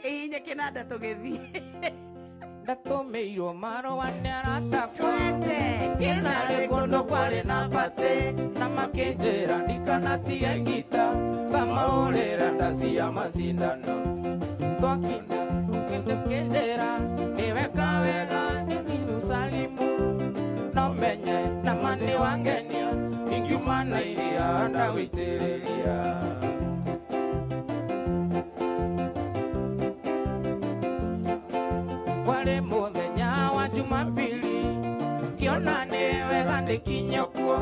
Inye kinanda tugethi. Ndatumirwo marũa nĩaratakwa Kinare kũndũ kwarĩ na mbate na makĩnjĩra ndikanatie ngita ngamahũrĩra ndacia macindano twakinya kĩndũ kĩnjĩra nĩweka wega Jerusalemu no menye na mani wangenia ingiuma na iria ndagũitĩrĩria Wale muthenya wa Jumapili kiona nĩ wega ndĩkinye kuo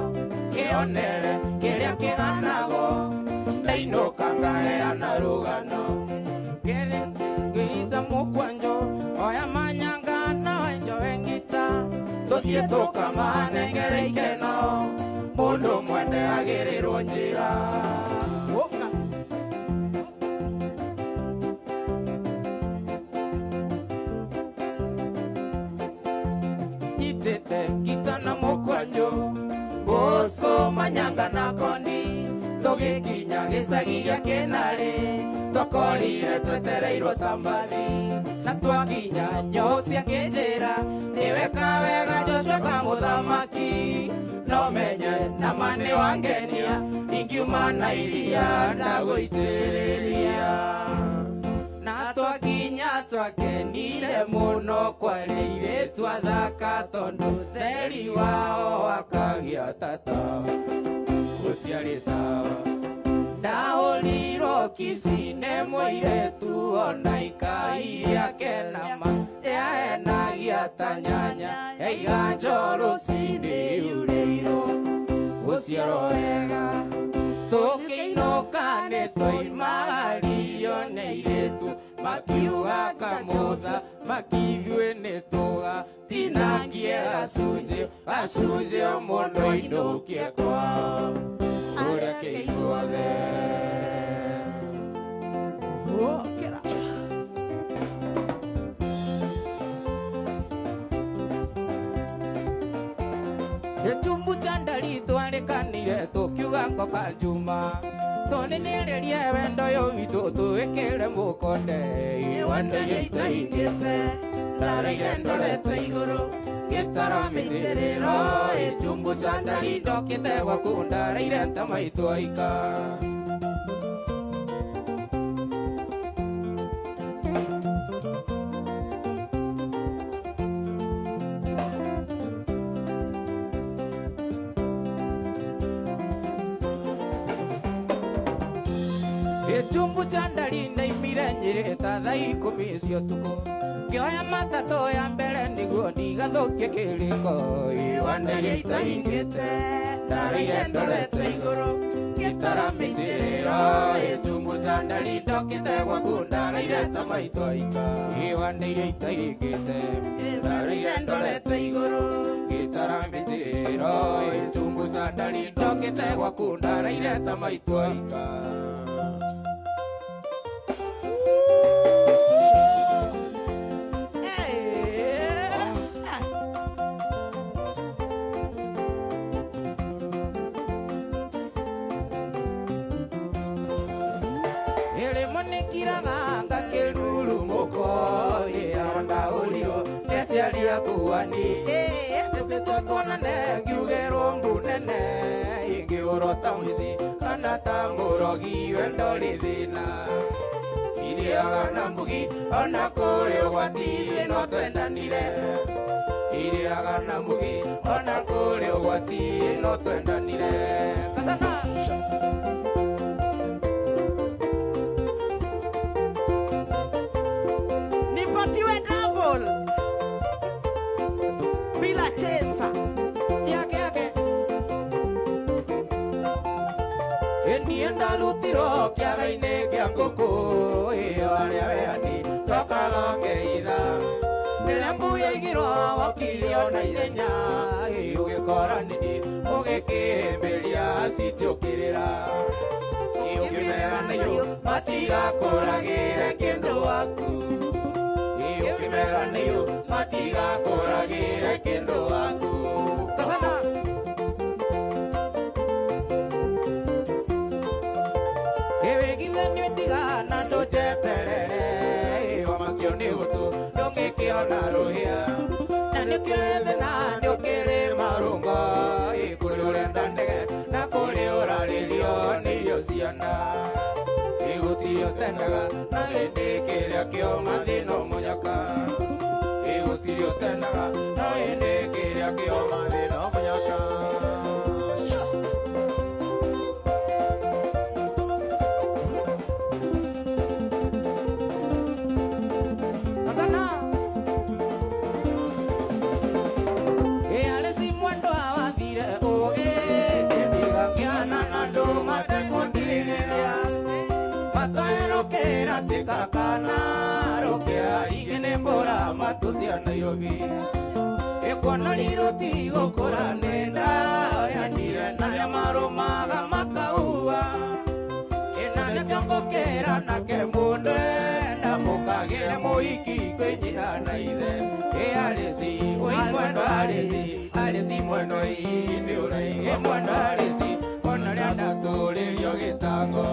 kĩonere kĩrĩa kĩganagwo ndainũka ngaheana rũgano ngĩitha mũkwanjũ oya manyanga na enjoe ngita tũthiĩ tũkamanengere ikeno mũndũ mwende agĩrĩrwo njĩra Gita na mũkwanjũ Bosco manyanga na kondi tũgĩkinya gĩcagi gĩa Kĩnarĩ tũkorire twetereirwo ta mbathi na twakinya njohũ ciakĩnjĩra nĩweka wega Joshua ka mũthamaki no menye na mani wangenia ingiuma na iria ndagũitĩrĩria na twakinya twakenire mũno kwarĩ airĩtu athaka tondũ theri wao wakagĩa ta tawa gũtiarĩ tawa ndahũrirwo kici nĩ mũirĩtu ona ikai rĩake nama rĩahenagia ta nyanya yaiga njoro rũcinĩ iurĩirwo gũciarwo wega tũkĩinũka nĩ twaimagario nĩ airĩtu makiuga kamũtha makithuĩ nĩ tũgatinangie gacunjĩ o mũndũ ainũkie kwao ũrĩa kĩiguothe Gĩtumbu cha ndari twarĩkanire tũkiuga ngoka Juma tondũ nĩererie wendo ũyũ witũ tũwĩkĩre mũkonde Wanda gĩitaigĩte ndareire ndorete igũrũ gĩtaramĩtĩrĩro Gĩtumbu cha ndari ndokĩte gwaku ndareire ta maitũ aika Gĩtumbu cha ndari ndaimire Nyĩrĩ ta thaa 10 cia ũtukũ ngĩoya matatũ ya mbere nĩguo ndigathũkie kĩrĩko Wanda gĩitaigĩte ndareire ndorete igũrũ gĩtaramĩtĩrĩro Gĩtumbu cha ndari ndokĩte gwaku ndareire ta maitũ aika Wanda iria itaigĩte ndareire ndorete igũrũ gĩtaramĩtĩrĩro Gĩtumbu cha ndari ndokĩte gwaku ndareire ta maitũ aika Kuani tũtwonane ngiugerwo mbunene ingĩũrota mũici kana ta mũrogi wendo rĩ thĩna irĩaga na mbugi ona kũrĩ ũgwati no twendanire irĩaga na mbugi ona kũrĩ ũgwati no twendanire kasana nipatiwe double bila chesa yake niĩ ndarutirwo kĩaga-inĩ kĩa ngũkũ ĩyo arĩa weani tokaga ngĩitha rĩrĩa mbu yaigirwo wakirio na ihenya ũgĩkora nini ũgĩkĩhĩmbĩria citiũkĩrĩra ũkĩmera nĩyo matigakũragĩre kĩndũ waku ũkĩmera nĩyo matigakũragĩre kĩndũ waku kasana wĩgithanie ndigana ndũnjeterere Ndio ni gutu ndungikiona ruhia na nikirende na ndukiri marungo ikuri urenda ndege na kuri uraririo ni irio ciana igutiri utendaga na hindi kiria kio mathina munyaka igutiri utendaga na hindi kiria kio mathina munyaka Sikakana rokea igene mbora matusia Nairobi Ekwana liro tigo kora nenda Yandire na ya maromaga makaua Enane kiongo kera na kemunde Na mukagere moiki kwenjira na ide Alesi, oi mwendo alesi Alesi mwendo ini uraige mwendo alesi Ona lianda tulirio gitango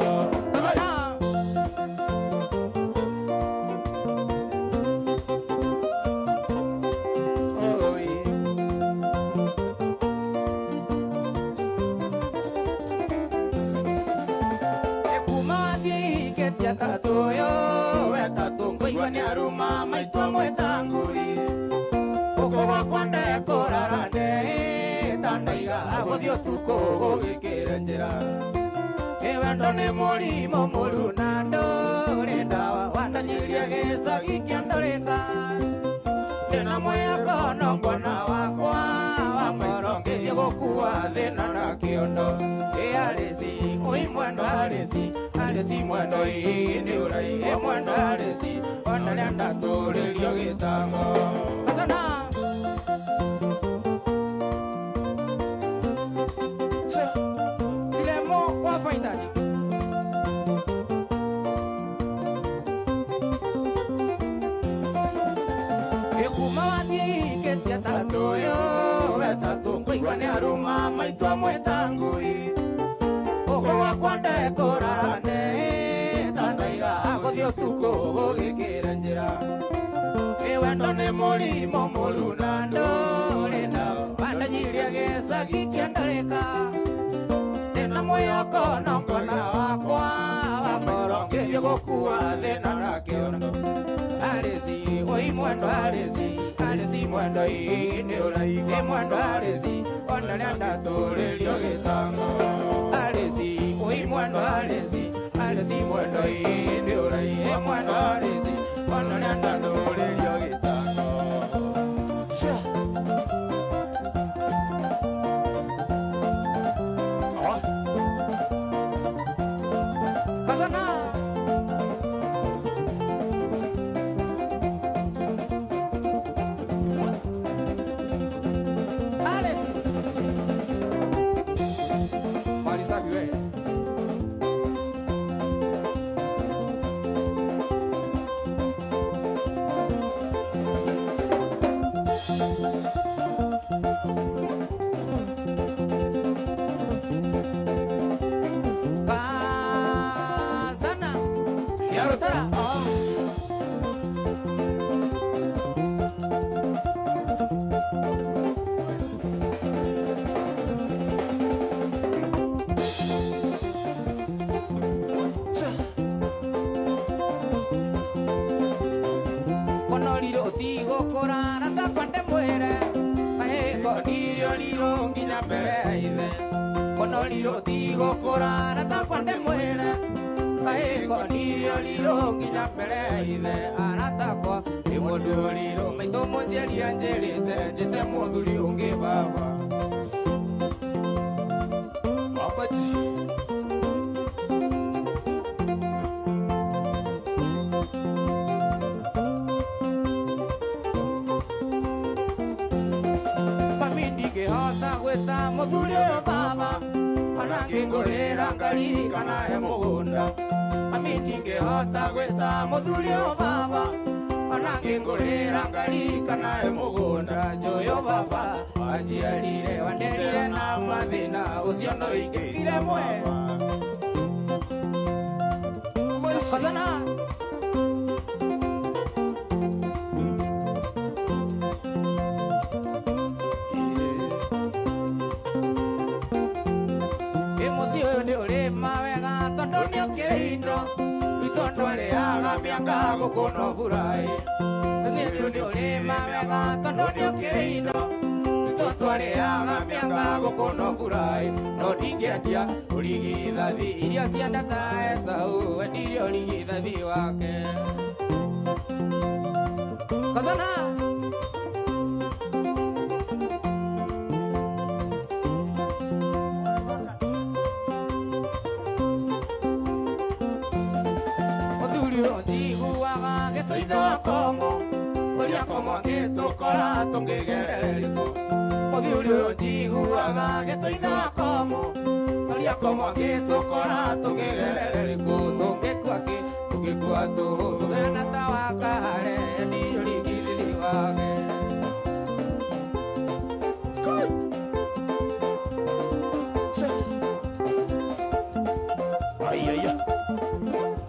Tatoyo, wetatungo iwani aruma maitwa mwetanguri Oko wakwande korarane Tandaiga agothio tuko gugikire njira Ewendo ni murimo murunando Rindawa wandanyirie gicagi kiandorika Ndina mwiakono mbona wakwa Wamorongerie gukua thina na kiondo Alesi, oi mwendo alesi Alesi mwendo ini uraige mwendo alesi Ona lianda tulirio gitango Asana Dilemo wafaitaji Ekuma wati ketia tatoyo Wetatungo iwane aruma maitwa mwetangui Oko wakwande korarane Tandaiga agothio tuko gugikire njira Ewendo ni murimo murunando Rinda wandanyirie gicagi kiandarika Ndina mwiyoko na mbona wakwa Wamorongerie gukua thina na kiondo Alesi, oi mwendo alesi Alesi mwendo ini uraige mwendo alesi Ona lianda tulirio gitango Alesi, oi mwendo alesi Alesi mwendo ini uraige mwendo alesi Ona lianda tulirio gitango Kasana Liro tigo korana ta kwande muere Ae konirio liro nginya mbere ine Arata kwa ni mundu liro Maito monjeri anjerite Njite muthuri ungi baba Babaji Pamindi ke hota gweta muthuri baba Ngorera ngari kana he mugunda Amintinge hota gweta muthuri o baba Ona ngorera ngari kana he mugunda Joyo baba ajiarire wanderire na mathina Ucio no ingire mwe Kazana mianga gukono burai Sirio ni olema mianga tondo ni okeindo Totware aga mianga gukono burai No dingetia uligithathi iria ciandata Esau endirio uligithathi wake Kazana Como que tocara tonguegererico Odiurio jiguaga que toida como Toria como que tocara tonguegererico Tongue cuaque, tongue cuato Tongue natawakare Ni oligidiliwage Ay, ay, ay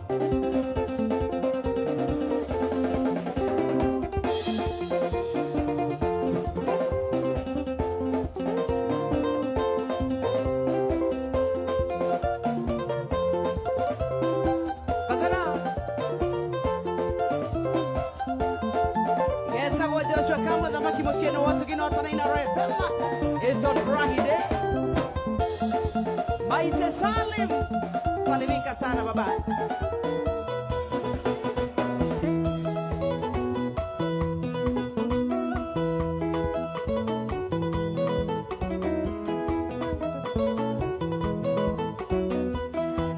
It's on Friday. Maite Salim. Salimika sana baba.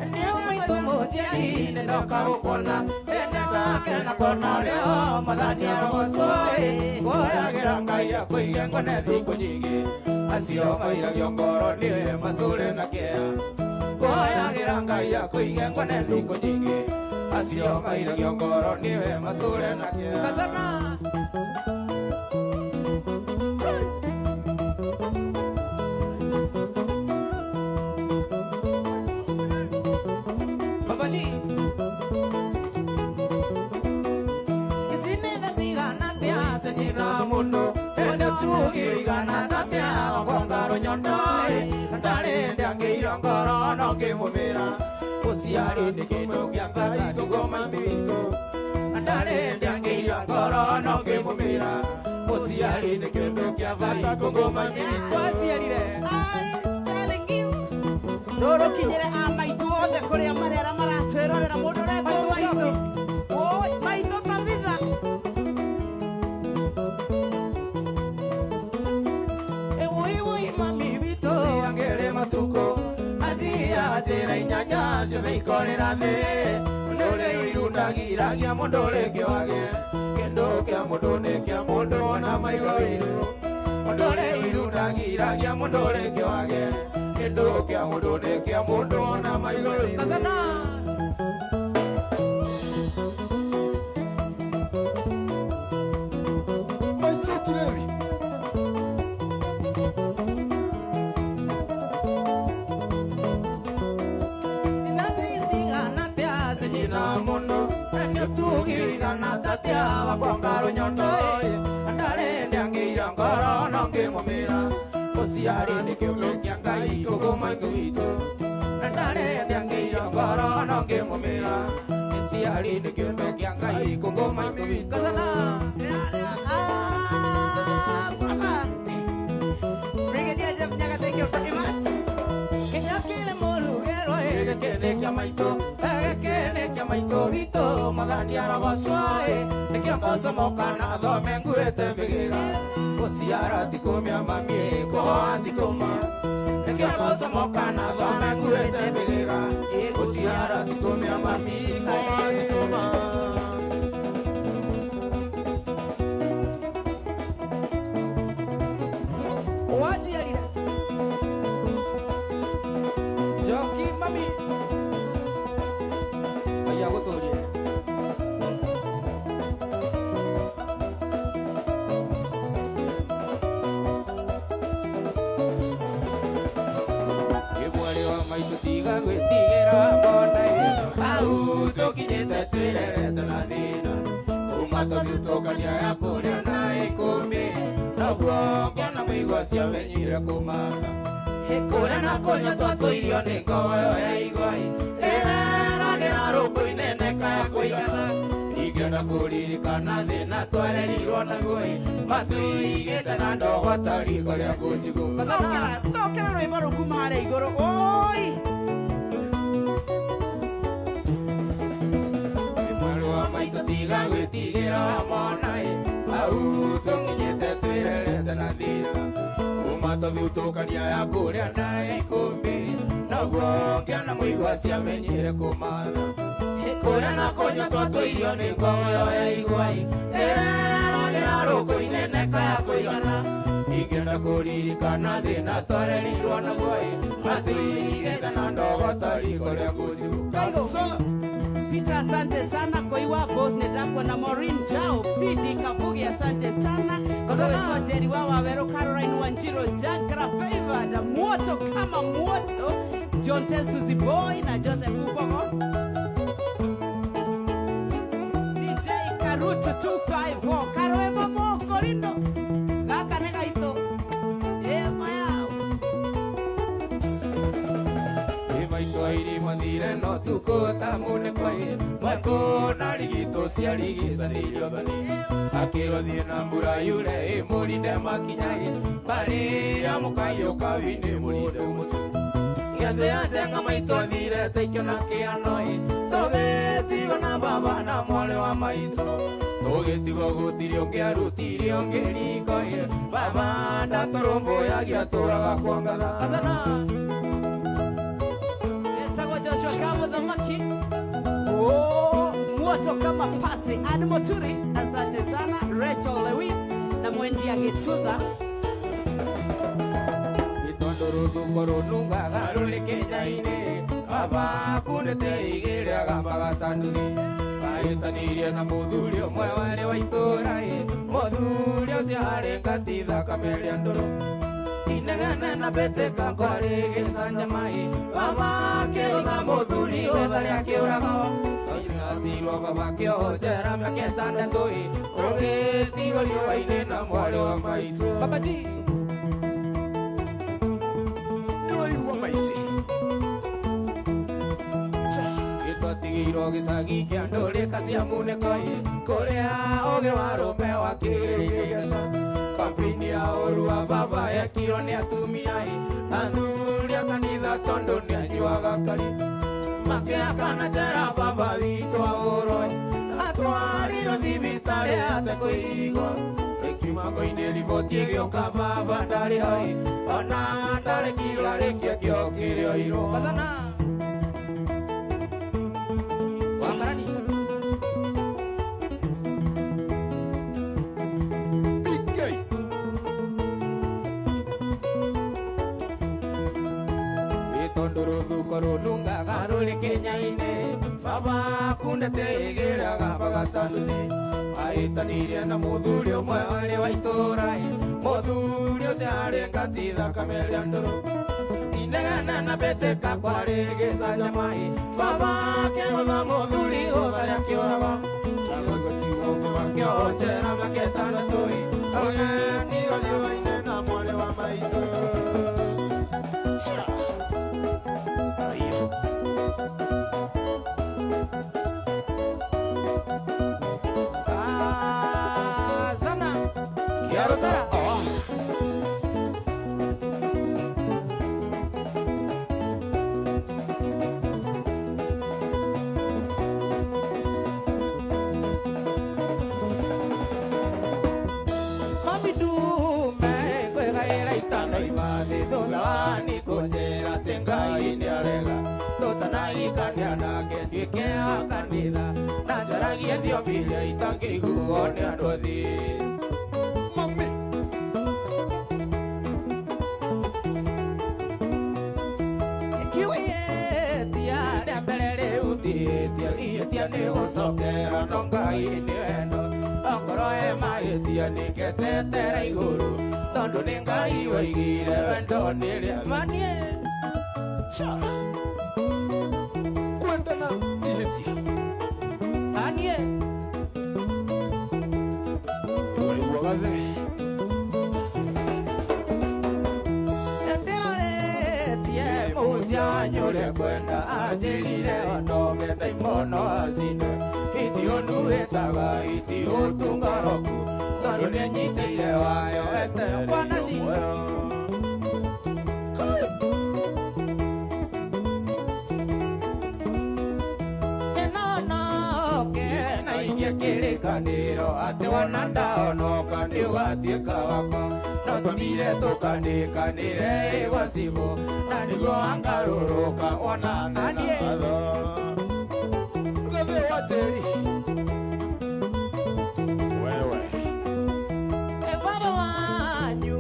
Ndio maito mojeni ndoka ukona Kena kona leo madhani ya waswai Goya geranga ya kuigengo nethi kunyigi Asio maira giongoro niwe mature na kia Goya geranga ya kuigengo nethi kunyigi Asio maira giongoro niwe mature na kia Kazana Babaji mundo ende tugirigana tatia wakongaro nyondoi ndare ndangeiro ngoro no kimumira usiari ndikindo kyakati kugoma mbito ndare ndangeiro ngoro no kimumira usiari ndikindo kyakati kugoma mbito aciarire I'm telling you Roro kinyere amaitu othe kuria marera maratwerorera mundu reto maitu Oi maitu tabitha Jera inyanya ciothe ikorera thĩ Ndũrĩ irundagiragia mũndũ rĩngĩ wage Kĩndũ kĩa mũndũ nĩ kĩa mũndũ ona maigua wĩru Ndũrĩ irundagiragia mũndũ rĩngĩ wage Kĩndũ kĩa mũndũ nĩ kĩa mũndũ ona maigua wĩru Kazana Tugirigana tatia wakongaro nyondoi Andare ndangeira ngoro no ngimumira Usiari nikiundo kya Ngai kuguma tuito Andare ndangeira ngoro no ngimumira Usiari nikiundo kya Ngai kuguma tuito Kazana Brigadier Jeff Nyaga, thank you very much. Kenya kile molu gero kene kya maito kene kya maito vito madani aragoswae nikiongoza mokana dhome nguete mbigega Usiara tikumia mamie koha tikuma nikiongoza mokana dhome nguete mbigega Usiara tikumia mamie koha tikuma Wajiarira Joki mami Aya gotorie Yebwale wa maitu tiga gwetigera bonai Au tokinyete twirere tunathina Umato tutokania ya kuria na ikumi Naguo ngena mĩigua ciamenyire kumana Kũrĩa na kũnyua twatũirio nĩ ngoyo ya igwai Ĩreragĩra rũkũ inene kaya kũigana ingĩenda kũririkana thĩna twarerirwo naguo matũigĩte na ndogoto riko rĩa kũnjigũka Sokera rwĩmbo rũkuma harĩa igũrũ oi mwarĩ wa maitũ tiga gwĩtigĩra mwana au tũkinyĩte twĩrerete na thĩna kuma tũthiũtũkania ya kũrĩa na ikũmbĩ naguo ngĩona mũigua ciamenyire kũmatha kũrĩa na kũnyua twatũirio nĩ ngoyo ya igwai ĩreragĩra rũkũ-inĩ neka ya kũigana ingĩenda kũririkana thĩna twarerirwo naguo matũigĩte na ndogoto riko rĩa kũnjigũka Peter, asante sana Koiwa Boss Nedakwa na Maureen Jao Fidi Kabugi, asante sana kwa Jerry Wawa Wero Caroline Wanjiro Jagra Favor na moto kama moto John Suzy Boy na Joseph Ubogo DJ Karutu 254 Karoema Moko Lindo Gaka Negaito Mayao Twairi mathire no tukota mune kwai mwako na rigito cia rigicanĩirio thoni akĩrothiĩ na mbura yure mũrinde makinyai barĩa mũkaiũka wĩnĩ mũrinde mũtu gĩathĩ ajenga maitũ athire teikio na kĩano tũgĩtigwo na baba na mwarĩ wa maitũ tũgĩtigwo gũtirĩ ũngĩarutire ũngĩriko baba ndatũrũmbũyagia tũraga kwa ngatha Azana Joshua Kama the Maki Oh, moto kama pasi Animal Turi, asante sana Rachel Lewis na Mwendi Agetudha Itondoro dukoro nunga garule kenyaine Baba kunete igere agambaga tanduri Kaitanirie na muthuri omwe wari wa itura Muthuri ucio hari ngatitha kameria ndoro Inegene na beteka kwari gicanjamai Baba kĩũtha mũthuri otha rĩa kĩũrago Soiracirwo baba kĩohonjera mĩaka ĩtandatũ Ũgĩtigwo riũa-inĩ na mwarĩ wa maitũ Baba G Nĩwaigua maici Gĩtwatigĩirwo gĩcagi kĩa ndũrĩka cia munĩko Kũrĩa ũgĩ wa rũme wakĩrĩire gĩaca Kampini ya ũrua baba yekirwo nĩ atumia Athuri a kanitha tondũ nĩ anyuaga kari Makĩakana njera baba witũ agũrwo Atwarirwo thibitarĩ atekũigwo Ĩkiuma ngoinĩ riboti ĩgĩũka baba ndarĩ ho Ona ndarĩ kiro arĩkia kĩo kĩrĩoirwo Kazana Wangarani Korununga garule kenyaine baba kundete igera gabaga tanuthi aitanirie na muthuri omwe wari wa itura muthuri ucio ari ngatitha kameria ndoro inegene na beteka kwari gicanjamai baba kĩgũtha muthuri otha rĩa kĩũrago agũgũtigwo baba kĩohonjera mĩaka ĩtandatũ ũgĩtigwo riũa-inĩ na mwarĩ wa maitũ Najaragia ndio vile itakiguo ni andũ athĩ Mami Kiwĩtia rĩa mbere rĩu tĩtia rĩhĩtia nĩ gũcokera no Ngai nĩ wendo Ongorwo he mahĩtia nĩngetetera igũrũ tondũ nĩ Ngai waigire wendo nĩ rĩa manie Kwenda na ihĩtia Anie Yuri wagaze Endiroretie muja nyure kwenda Ajirire onome ndaimono asine yonu etaga iti utungaroku tondũ nĩnyitĩire wayo eteyo kwana cingo kĩrĩkanĩro atĩ wona ndaonoka nĩũgatuĩka wakwa no tũmire tũkandĩkanĩre ĩgwa cibũ na nĩguo wangarũrũka wona nanatho rũthĩ wa tĩri wewe baba wanyu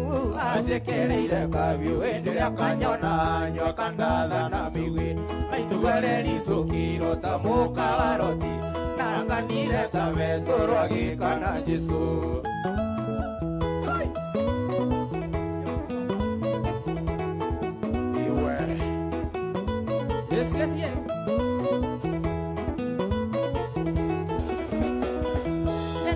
anjĩkĩrĩire kabiũ hĩndĩ ĩrĩa kanyona nyua kandatha na mĩgwĩ maitũgarericũkirwo ta mũkawaroti naranganire tavetoro agĩkana Jesu iwe yesie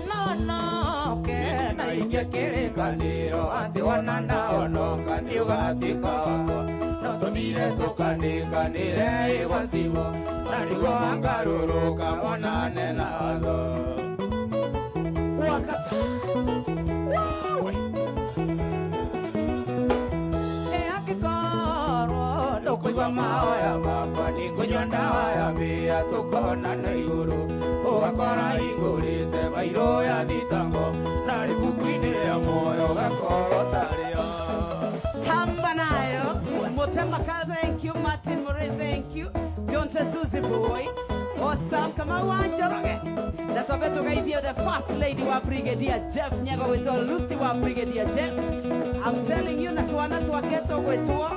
enonoke na ingĩ kĩrĩkanĩro atĩ wona ndaonoka nĩũgatuĩka wakwa no tũmire tũkandĩkanĩre ĩgwa cibũ na nĩguo wangarũrũka wonane natho wakata wawe angĩkorwo ndũkũigua mahoya makwa nĩngũnyua ndawa ya mbĩa tũkonana igũrũ ũgakora hingũrĩte bairũ ya thitango na rĩbuku-inĩ rĩa muoyo gakorwo tarĩo tamba nayo Motemaka, thank you. Martin Murray, thank you. John Tesuzi boy. Awesome. Kama wanjoroge. Natobeto gaidia the first lady wa Brigadier Jeff Nyago weto Lucy wa Brigadier Jeff. I'm telling you natuana tuaketo weto.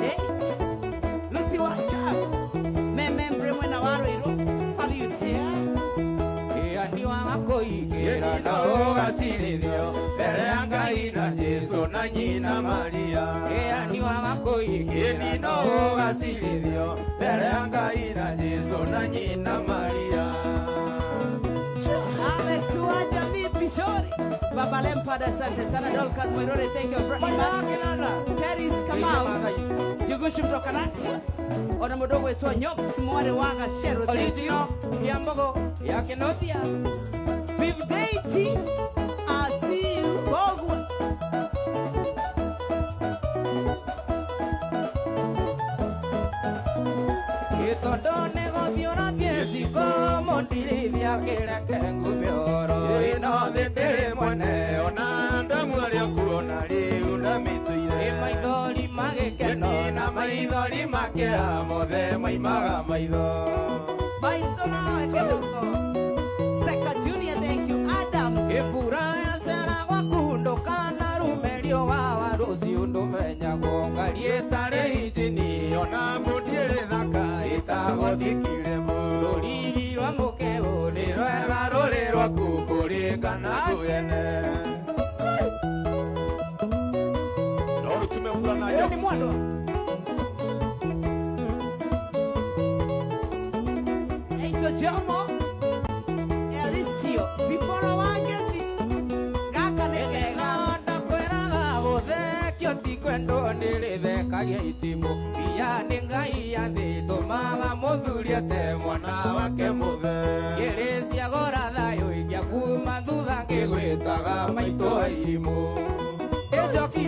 Eh? Lucy wa Jeff. Membre mwana waro iro. Salute here. Ni wagakoigĩra na ũgacirithio mbere ya Ngai na Jesu na nyina Maria ni wagakoigĩra na ũgacirithio mbere ya Ngai na Jesu na nyina Maria Alex Wanja vipi shori Baba Lempada asante sana Dolcas Moirore thank you for Paris Kamau Jugushu Mtokanat Ona mdogo wetu Nyox Mware Waga Shero original ya mbogo ya Kinotia Fifth Deity I see you Bogwa Itondone gobiona piesi como tirivia kireke ngubioro ino thindiri mwene ona ndamwaria kuona riu ndamituire maithori magikeno na maithori makea mothe maimaga maitho Baito na ekeboko Seka Junior thank you Adam Ifura ya sera wakundo kana rumerio wawa rosi undumenya gongarie tare injini ona mudiere thaka itago sikiremo ruriri rwa mukeo ni rwega ruri rwa kukurikana tuyene Lord tumefurana ni mwando Eiso Jomo Elisio Zipora wangesi Gaka negega ndakweraga guthekio ti kwendo nĩrĩthekagia itimu iya nĩ Ngai athĩtũmaga mũthuri ate mwana wake mũthe ngĩrĩ ciagora thayũ ingĩa kuma thutha ngĩgwĩtaga maitũ wa irimũ ĩnjoki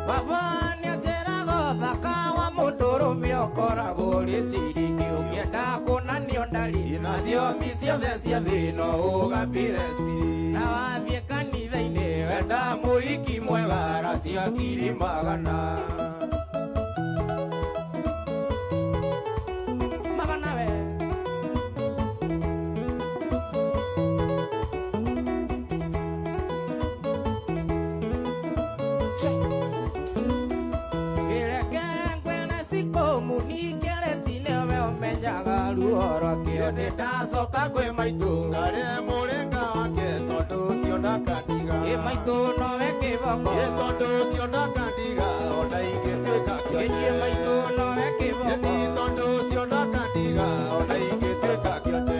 baba nĩanjĩraga ũthaka wa mũndũrũme ũkoragwo ũrĩ ciringi ũngĩenda kuonanio ndariri na thiomi ciothe cia thĩno ũgambire ciri na wathiĩ kanitha-inĩ wenda mũhiki mwega racia ngiri magana we ndacoka kwĩ maitũ ngarĩ mũrĩnga wake tondũ ũcio ndakandiga maitũ nowe kĩboko tondũ ũcio ndakandiga ona ingĩtuĩka kĩonie maitũ nowe kĩboko tondũ ũcio ndakandiga ona ingĩtuĩka kĩote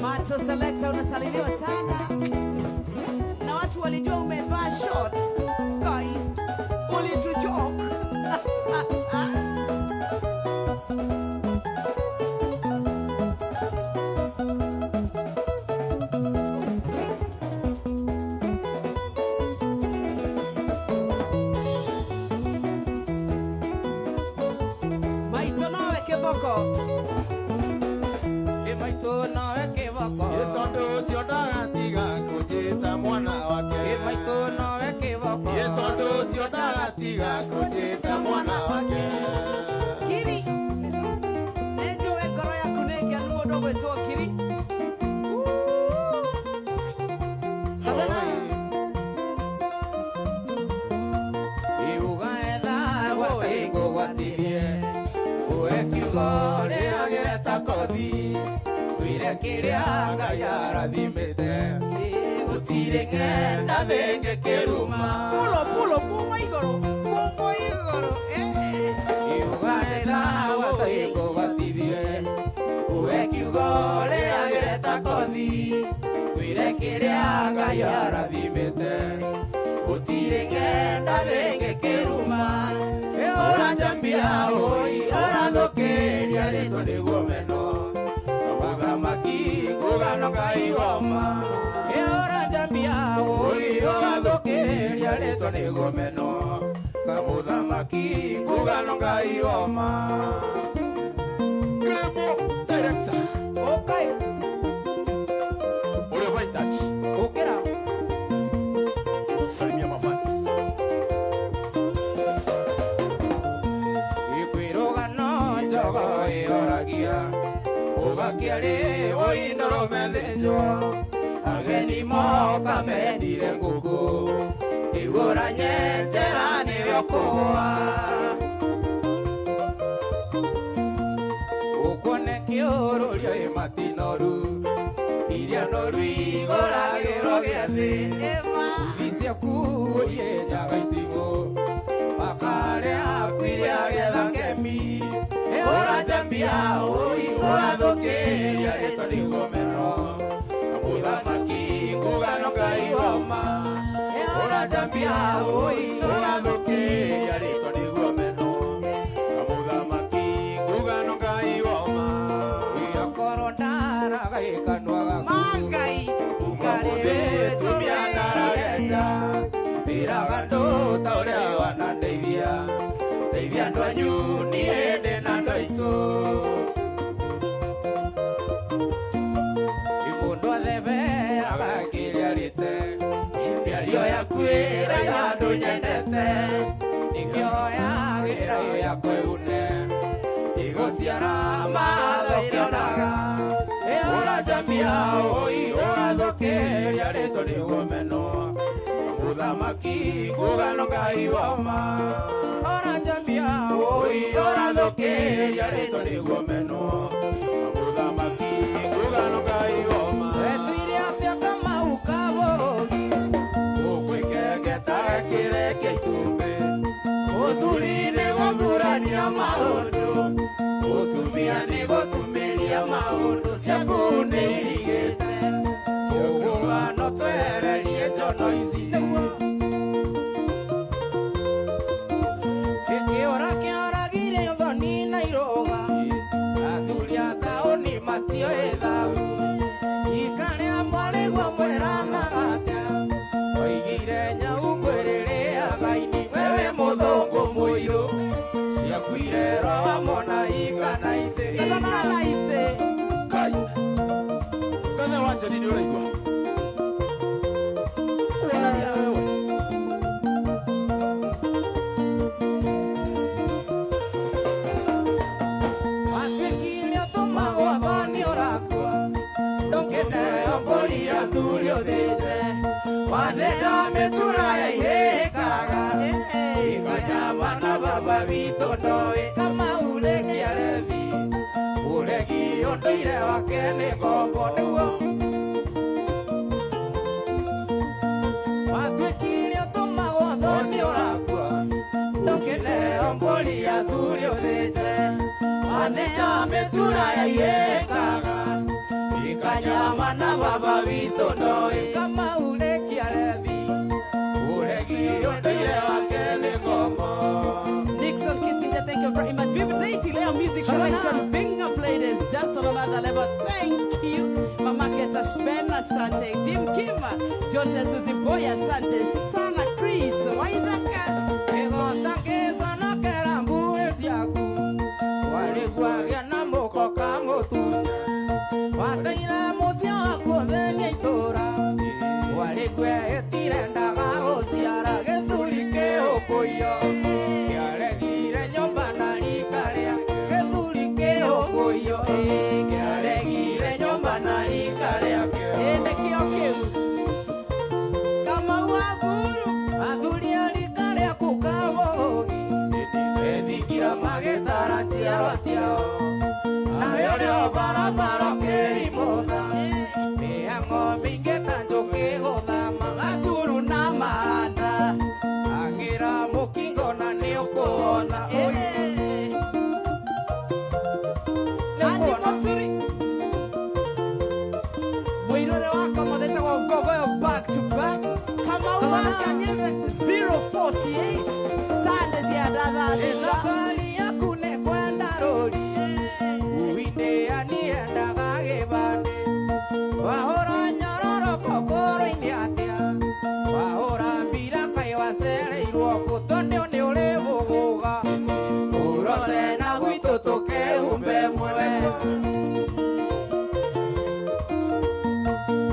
Mato Selector unasalimiwa sana na watu walijua umevaa shorts Kai need to choke. Maito nowe kiboko. Maito nowe kiboko. Tondu ucio ndagatiga kũnjĩta mwana wake. Maito nowe kiboko. Tondu ucio ndagatiga kũnjĩta mwana wake. Kiri. Nenjũĩ ngoro yaku nĩ ngĩanu mũndũ ũgwĩtwo Kiri. Iuga etha gwataingo gwatirie. Uwe kiugo rĩagĩre ta kothi. Wĩre kĩrĩa Ngai arathimĩte. Gũtirĩ ng'enda thĩngĩ kĩruma. Pulo, puma igũrũ. Puma igũrũ. Iuga etha gwataingo gwatirie. Uwe kiugo rĩagĩre ta kothi. Wĩre kĩrĩa Ngai arathimĩte. Gũtirĩ ng'enda thĩngĩ kĩruma. Ũranjambia ũi ũrathũkĩria rĩtwa nĩguo meno. Mũthamaki ngũgano Ngai woma. Ũranjambia ũi ũrathũkĩria rĩtwa nĩguo meno. Kamũthamaki ngũgano Ngai woma. Grebo director. Okay. Ule white touch. Ũkĩra. Salimia mafans. Ikwĩrũgano njogo ĩyoragia. Ũgakĩarĩ ũinũrũ methĩnjwo. Ageni moka mendire ngũkũ. Igũranye njĩra nĩyo kũgũa. Ũkuone kĩũrũrio ĩmatinoru. Iria noru igũragĩrwo gĩathĩ. Ciaku ũiye nyaga itimũ. Makarĩa kwĩrĩa getha kemi. Ũranjambia ũi ũrathũkĩria rĩtwa nĩguo meno. Mũthamaki ngũgano Ngai woma. Ũranjambia ũi ũrathũkĩria rĩtwa nĩguo meno. Mũthamaki ngũgano Ngai woma. Akorwo ndaragai kanua gaku. Mangai. Ũmũthĩ tumia ndarageja. Mbĩraga andũ ta ũrĩa wanandeithia. Ndeithia andũ anyu niĩ ndĩ na andũ aitũ. Mũndũ atheberaga kĩrĩa rĩte. Mĩario yaku ĩraiga andũ nyendete. Nĩkĩo yagĩra yakwa ĩgune. Igũciara matho kĩonaga. Ũranjambia ũi ũrathũkĩria rĩtwa nĩguo meno. Mũthamaki ngũgano Ngai woma. Ũranjambia ũi ũrathũkĩria rĩtwa nĩguo meno. Mũthamaki ngũgano Ngai woma. Wetuire atĩa Kamau Kabũgi. Ũkwĩkengeta kĩreke itumbĩ. Ũthuri nĩ gũthurania maũndũ. Ũtumia nĩ gũtumĩria maũndũ. Ciaku nĩ irigĩte. Ciakuga no twehererie njono ici nĩguo. Gĩkĩũra kĩaragire thoni na irũga. Athuri a taũni matioĩ thahu. Ika rĩa mwarĩguo mweranaga atĩa. Oigire nyau ngwĩrĩrĩaga ini wewe mũthũngũ mũirũ. Ciaku irerora mona igana itĩ. Tazamana ite. Kai. Mbele wacha nini unaigua? Unalia wewe. Watuĩkire ũtũmagwo thoni ũrakua. Ndũngĩneo mbũri athuri ũthĩnje. Wathĩnja mĩtura ya ihĩkaga. Ikanyama na baba witũ ndoĩ. Kamau rĩkĩarethi. Ũregi ũndũire wake nĩ ngombo nĩguo. Watuĩkire ũtũmagwo thoni ũrakua. Ndũngĩneo mbũri athuri ũthĩnje. Wathĩnja mĩtura ya ihĩkaga. Ikanyama na baba witũ ndoĩ. Kamau rĩkĩarethi. Ũregi ũndũire wake nĩ ngombo. situation being played is just on another level. Thank you. Mama Keta Shpen, asante. Jim Kima, Jote Suzy Boy, asante sana. Chris, Waidaka. Egota kesa na kera mbuwe siaku Waligwagia na moko kamutunya Wataira musio akuthenya itura Waligwe etire ndaga guciara githuri kihukuio Kiaregire nyumba na rika ria githuri kihukuio Kiaregire nyumba na rika ria Ende kio kiu. Kama uaburu. Athuri a rika ria kukavogi Ethikira magĩtara njiarwa ciao Nayo rĩo barabara kĩrimũtha Mĩhang'o mĩingĩ ta njũkĩ gũthama Gaturu na manda Angĩra mũkingo na nĩũkuona Andy Matsuri. Mwirore wako modeta wa gogoyo back to back. Kama uwaka nyeze 048. Sande si adada adada. Safari yaku nĩ kwenda rũri Uwindĩa niendaga gĩbandĩ Wahũra nyororo kokoro-inĩ atĩa Wahũra mbira kaĩ wacereirwo kũ tondũ nĩ ũrĩ mũgũga Ũrote na gwitũ tũkehumbe mwe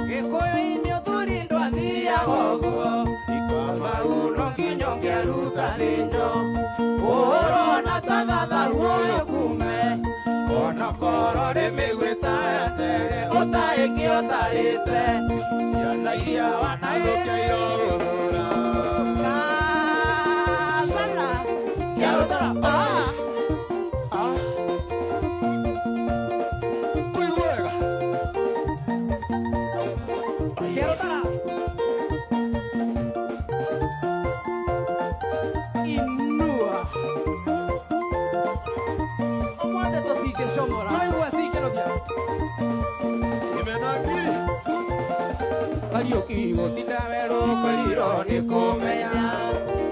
Gĩkũyũ-inĩ ũthuri ndwathiaga ũguo Ikamau no nginya ũngĩruta thĩnjo Ũhoro na tathatharu ũyũ kume Ona korwo rĩmĩgwĩta yatere Ũtaĩki ũtarĩte Ciana iria wanagũkeio gũthũra Sana. Kĩarũtara Kũiguaga Kĩarũtara Inua. Omwate totike shomora. Kũigua cikĩrotia Imenangiri. Kariũki gũtinda werũ kũrirwo nĩ kũmenya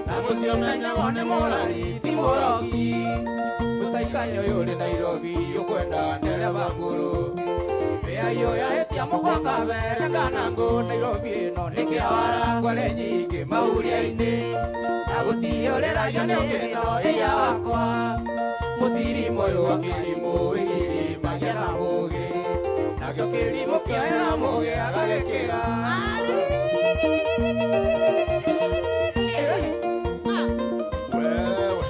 Na mũciĩ ũmenyagwo nĩ mũrari ti mũrogi Mũtaikania ũyũ ũrĩ Nairobi ũkwenda ndereba ngũrũ Mĩaio yahĩtia mũkwa kabere kana ngũ Nairobi ĩno nĩ kĩawara ngware nyingĩ mauria-inĩ Na gũtirĩ ũrĩraio nĩ ũngĩno ĩya wakwa Mũtirimo ũyũ wa kĩrimũ wĩgirimagia na mũgĩ Nakĩo kĩrimũ kĩoya mũgĩ agagĩkĩga Wewe.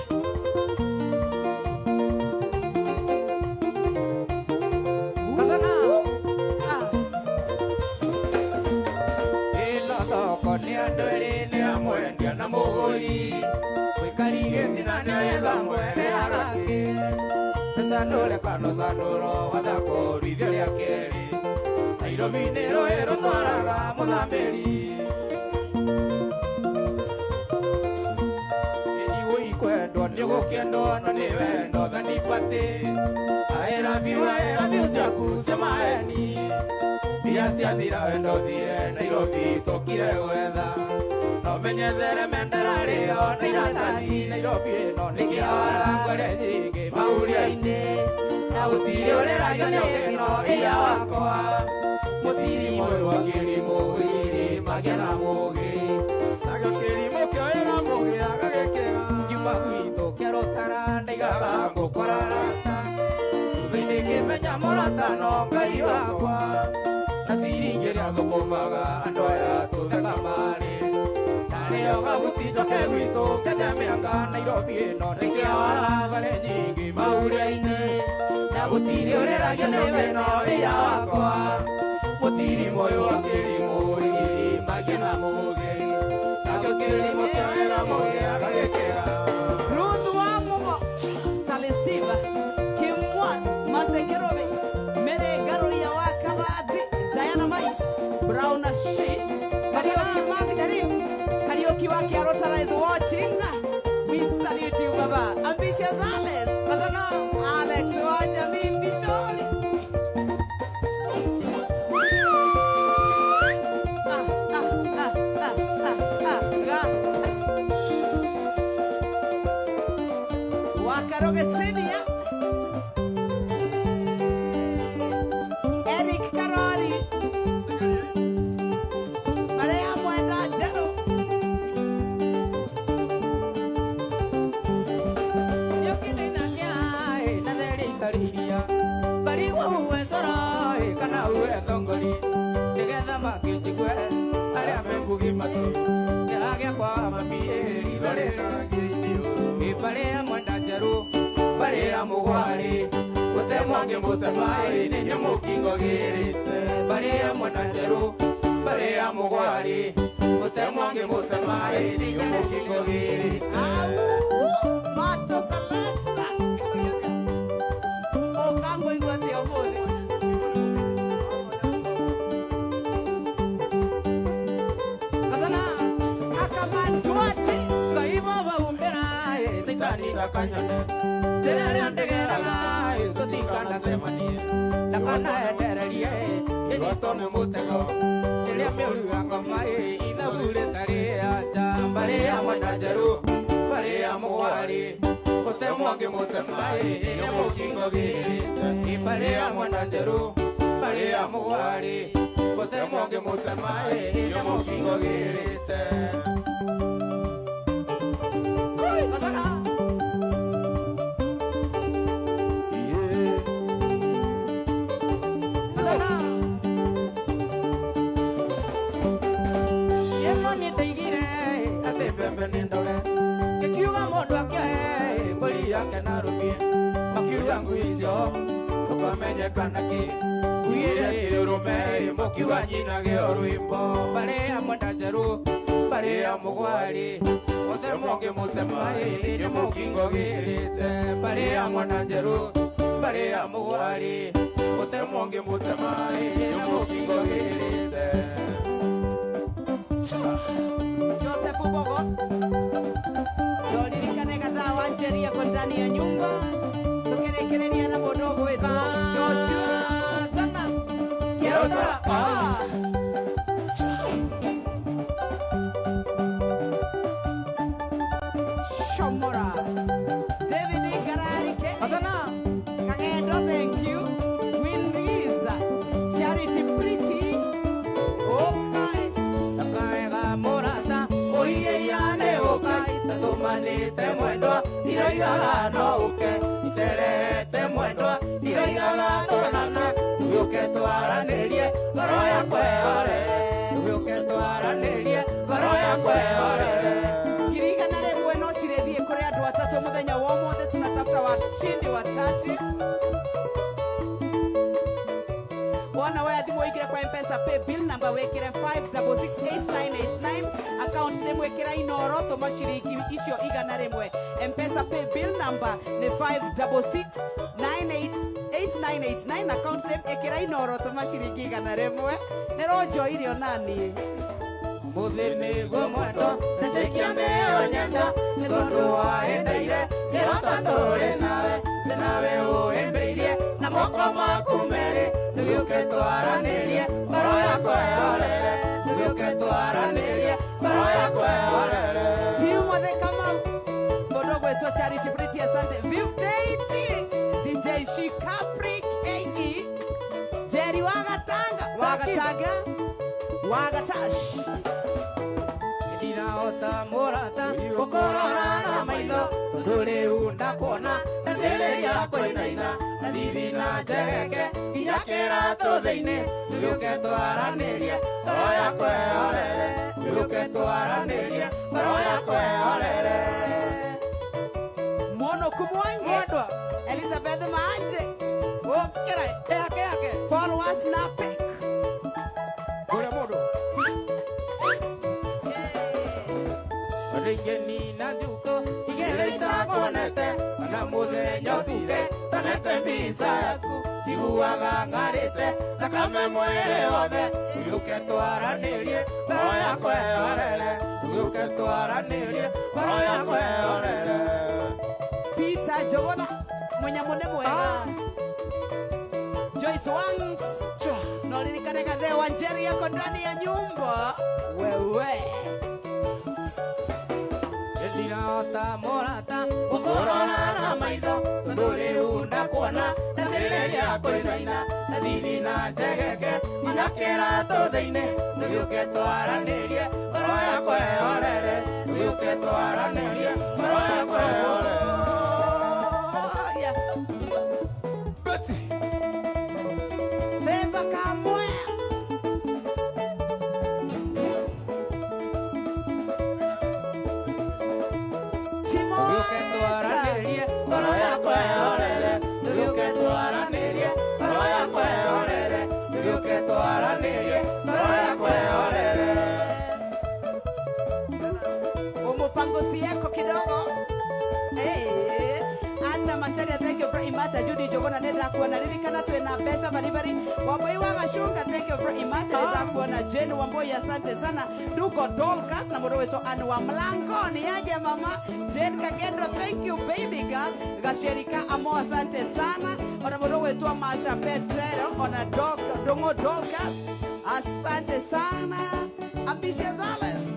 Kasana Ĩno thoko nĩ andũ erĩ nĩ amwendia na mũgũri Mũikari gĩtina nĩ oyetha mwene agake Tũcanũre kana ũcanũro gathako rũithio rĩa kerĩ Nairobi nĩ rũĩ rũtwaraga mũthambĩri Kwendwo nĩ gũkĩendwo no nĩ wendo tha ndibati I love you ciaku cia maheni Mbia ciathira wendo thire Nairobi tũkire gwetha No menyethere mendera rĩo na iratathi Nairobi ĩno nĩ kĩawara ngware nyingĩ mauria-inĩ Na gũtirĩ ũrĩraio nĩ ũgĩno ĩya wakwa Mũtirimo ũyũ wa kĩrimũ wĩgirimagia na mũgĩ Nakĩo kĩrimũ kĩoyaga mũgĩ agagĩkĩra. Nyuma gwitũ kĩarũtara ndaigaga ngũkora rata Thutha-inĩ kĩmenya mũrata no Ngai wakwa Na ciringi rĩa thũkũmaga andũ aya tũtheka marĩ Narĩo gabuti njoke gwitũ Kenya mĩanga Nairobi ĩno nĩ kĩawara ngware nyingĩ mauria-inĩ Na gũtirĩ ũrĩragia nĩ ũgĩno ĩya wakwa Mũtirimo ũyũ wa kĩrimũ wĩgirimagia na mũgĩ Nakĩo kĩrimũ kĩoyaga mũgĩ agagĩkĩra Ruth Wamugo. Salestiva. Kimwas. Masekerobe. Mere Garuya Wakabati. Diana Maish. Brown Ashish. Karaoke Mark Darim. Karaoke Wakiarotara is watching. We salute you, Baba. Ambitious Alex. Alex Wajamin Bisholi. Wakaroge Senior. Iparia mwenda njeru Paria mugwari Utemwangi mutemai Ninyo mukingo girite Paria mwenda njeru Paria mugwari Utemwangi mutemai Ninyo mukingo girite Mato salasa Okango igwate omore Kasana Akamanduati Kaibo baumbera Saitani kakanyane Terere andegeraga Tutikana semanie Nakana endererie Igotone mutego Iria miuruga ngomai Inabure tari aja Baria mwenda njeru Baria mugwari Utemwangi mutemai Ninyo mukingo girite Iparia mwenda njeru Baria mugwari Utemwangi mutemai Ninyo mukingo girite Kasana Kanaki Kuire irurume Mokiwa njina geo ruimbo Barea mwenda njeru Barea mugwari Utemwangi mutemai Ninyo mukingo girite Barea mwenda njeru Barea mugwari Utemwangi mutemai Ninyo mukingo girite Joseph Ubogo Doririkane kadhaa wanjeria kwa ndani ya nyumba Tukerekerenia na bodogo wetu Joshua Sana Kirotora Shomora David Garari Asana Kagendo, thank you Winriza Charity Pretty Okay Takaega morata Oiye yane okai Tatumanite mwendo Iroigaga no uke Iterete mwendo Iroigaga tonana Tuyuke twaranirie Ngoro ya kweorere Tuyuke twaranirie Ngoro ya kweorere Kirigana remwe no cirethie kuri andu atatu muthenya wa mothe tunatafuta washindi watatu Wana waya thimu ikire kwa M-Pesa pay bill number wekire 5668989 account name wekira inoro tuma ciringi icio igana rimwe M-Pesa pay bill number ni 5668989 account name ekira inoro tuma ciringi igana rimwe ni rojo irio nani Muthini go mwendo Netekia neo nyenda Nitondu waendeire Kirota turi nawe Nawe uembeirie Na moko maku meri Nugioke twaranirie Ngoro ya kweorere Nugioke twaranirie Ngoro ya kweorere Timu mothe kama Bodo gwetu Charity Pretty asante Viv Deity DJ Shikapri KE Jerry Wagatanga Wagatash Ota morata Kokorora na maitho Tonduri unda kuona Na njere ya koinaina Na thithi na njegeke Inya kirato theini Nugioke twaranirie Ngoro ya kweorere Nugioke twaranirie Ngoro ya kweorere Mono kumwangi Mwendwa Elizabeth Maanje Okera Yake Paul Wasnapek Kure mundu Ringeni na njuko Igere itakonete Kana muthenya utuke Tanete mbisa yaku Tiguaga ngarite Thakame mwere wothe Tugiuke twaranirie Ngoro ya kweorere Tugiuke twaranirie Ngoro ya kweorere Peter Jogona Munyamune mwega Joyce Wangs Nolirikane kadhe Wanjeri yako ndani ya nyumba Wewe Ota morata Ukorona na maitho Tonduri unda kuona Na njere ya koinaina Na thithi na njegeke Inya kirato theini Nugioke twaranirie Ngoro ya kweorere Nugioke twaranirie Ngoro ya kweorere Betty. Favor Kamwe Tũgĩũke twaranĩrie ngoro yakwa ĩhorere, tũgĩũke twaranĩrie ngoro yakwa ĩhorere, tũgĩũke twaranĩrie ngoro yakwa ĩhorere. Umupanguzi yako kidogo. Hey, Anna Masharia, thank you very much. Judy Jogona nenda kuona ririkana twina pesa baribari. Wamboi wa Gashunga, thank you very much. Nenda kuona Jane Wamboi, asante sana. Duko Dolkas na moro wetu Anu wa Mlangoni aje mama. Jane Kagendo, thank you baby girl. Gasherika Amo, asante sana. Ona moro wetu wa Masha Petrero, ona Dongo Dolkas. Asante sana. Ambitious Alice.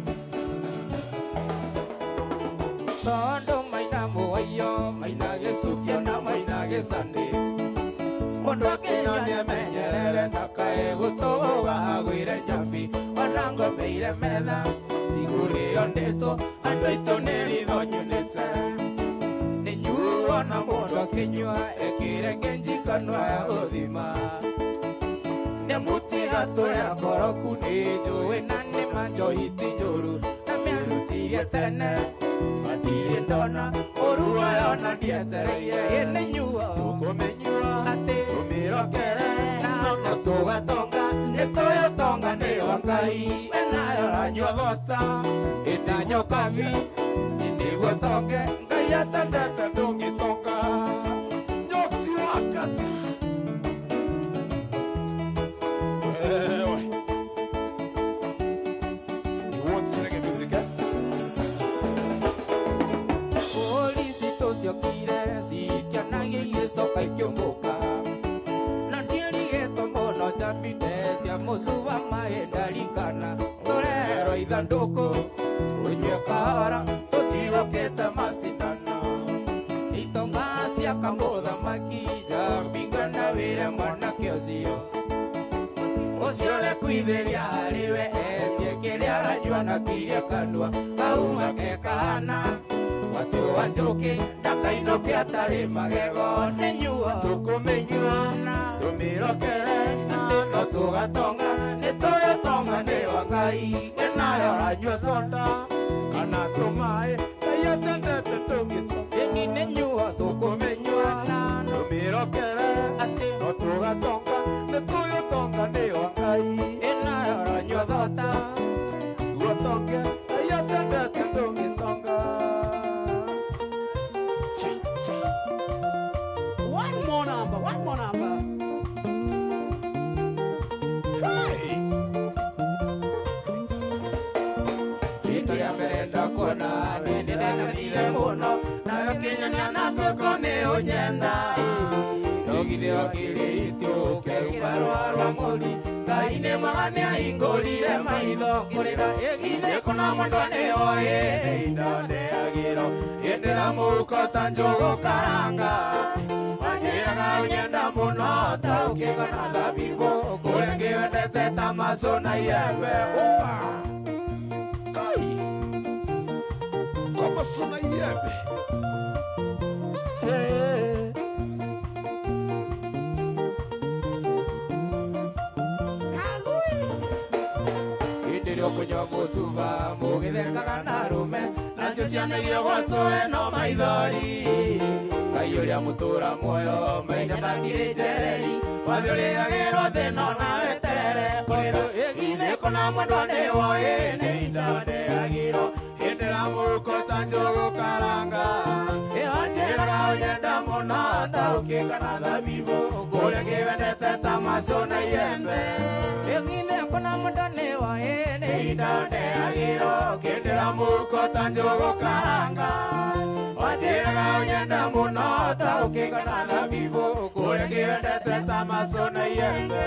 Tondo maina moyo, maina gesukio na maina gesande. Mundu akinyonia menyerere ndakae gutoga agwire jambi. Onango meire metha, tigurĩo ndĩtũ, andũ aitũ nĩ ritho nyunĩte. Nĩ nyuo na mũndũ akĩnyua, ĩkĩre ngĩnjikanwa ya gũthima. Nĩ mũtiga tũrĩa ngoroku nĩ njũĩ na nĩ manjohi ti njũru, na mĩrutirie tene. Madire ndona oruwa yona dietereire ene nyuo tukomenyua ate tumirokere na tugatonga netoyo tonga ne wakai ena yoranywa thota ena nyokavi indigo tonge ngaya tandata ndungi tonga nyoksi wakata You want to sing a music? Siokire sikianagia igecoka ikĩũmbũka na ndiĩrigĩtwo mũno njambithĩthia mũcuba maĩ ndarikana tũreherwo ithandũkũ tũnyue kahora tũtigũkĩte macindano itonga cia kamũthamaki njambingana wĩre mwanake ũcio ũcio ũrekuithĩria harĩwe etie kĩrĩa aranyua na kĩiria kanua hau gakekahana watu wanjoke ndakainoke atari magego nĩ nyuo tũkũmenyuana tũmĩrokere no tũgatonga nĩ tũgĩtonga nĩ wa Ngai enayo aranyua thonda kana tũmaĩ Ngai atendete tũngĩtonga ĩni nĩ nyuo tũkũmenyuana tũmĩrokere no tũgatonga nĩ tũgĩtonga nĩ wa Ngai enayo aranyua thonda tũgũtonge Ngai atendete tũngĩtonga. One more number. Hey! India merenda kuona nini nile muno nayo kinyanya na soko ni unyenda Nogide wakili itiuke ubarwa muri Kaine magane aingolire maitho kurira Egide kuna mwandwane oye Indone agiro Yendera muko tanjogo karanga Wanyiraga unyenda muno Tauke kana dhabibo Kurenge wendete tamaso na yembe Kai! Como sona yebe? Indirio kunywa musuba mugithekaga na rume nacio cianagio gwacoe no maithori Ngai ũrĩa mũtũra muoyo maithe matirĩ njereri wathiĩ ũrĩagĩrwo thĩno na weterere ũrĩrũ ĩgithĩko na mwendwa nĩ woĩ nĩ inda ndĩagĩrwo hĩndĩ ya mũhuko ta njogu karanga ĩwanjĩraga ũnyenda mũno taũkĩka na thabibũ kũrĩa kĩwendete ta maco na iembe ĩgithĩko na mwendwa nĩ woĩ nĩ inda ndĩagĩrwo hĩndĩ ya mũhuko ta njogu karanga wanjĩraga ũnyenda mũno taũkĩka na thabibũ kũrĩa kĩwendete ta maco na iembe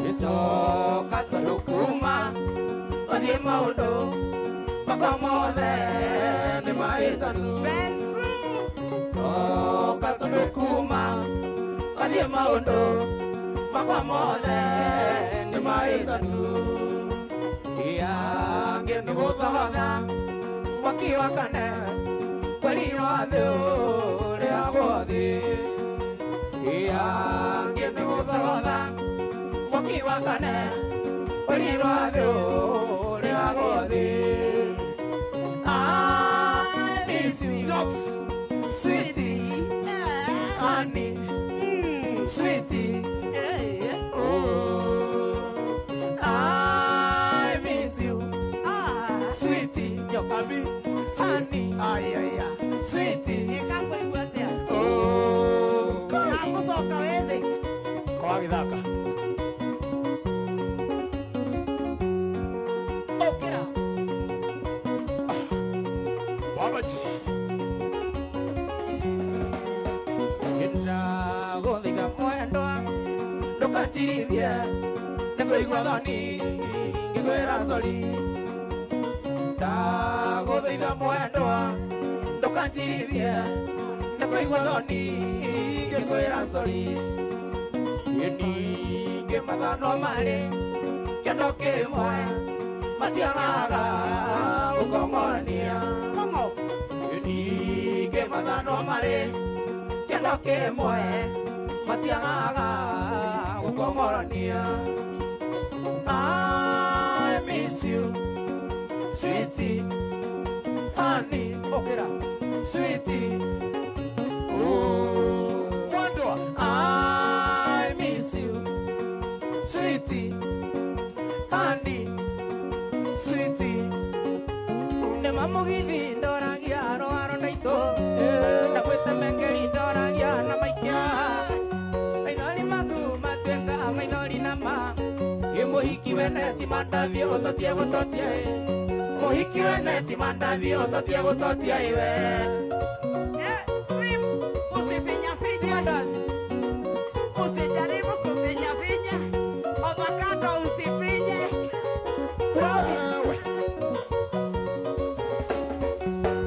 Icoka tondũ kuma ũthiĩ maũndũ makwa mothe nĩ mahĩtanu Oka tondũ kuma ũthiĩ maũndũ makwa mothe nĩ mahĩtanu Gĩangĩ nĩ gũthotha mwaki wakane kweri wa thĩ ũrĩa godi ya que me gustaba moki wakane oliro abio le godi I miss you sweetie honey sweetie oh I miss you sweetie honey ay ay ay sweetie oh kwa vidaka okera babaji kenda gondiga mwendo ndokachirithia nĩkũigua thoni ngĩkwĩra sori ndagũthaitha mwendwa ndũkanjirithie nĩkũigua thoni ngĩkwĩra sori ningĩ mathano marĩ kĩondo kĩmwe matiagaga gũkong'orania ningĩ mathano marĩ kĩondo kĩmwe matiagaga gũkong'orania I miss you sweetie honey okera sweetie oh mwendwa I miss you sweetie honey sweetie ne mamugithi ndoragia aro ndaito na kwete mengeri ndoragia na maikia ainori magu matwenga mainori nama muhiki weneti mandathi utotie gutotie muhiki weneti mandathi utotie gutotie iwe Slim, usifinya usijaribu kufinya avocado usifinye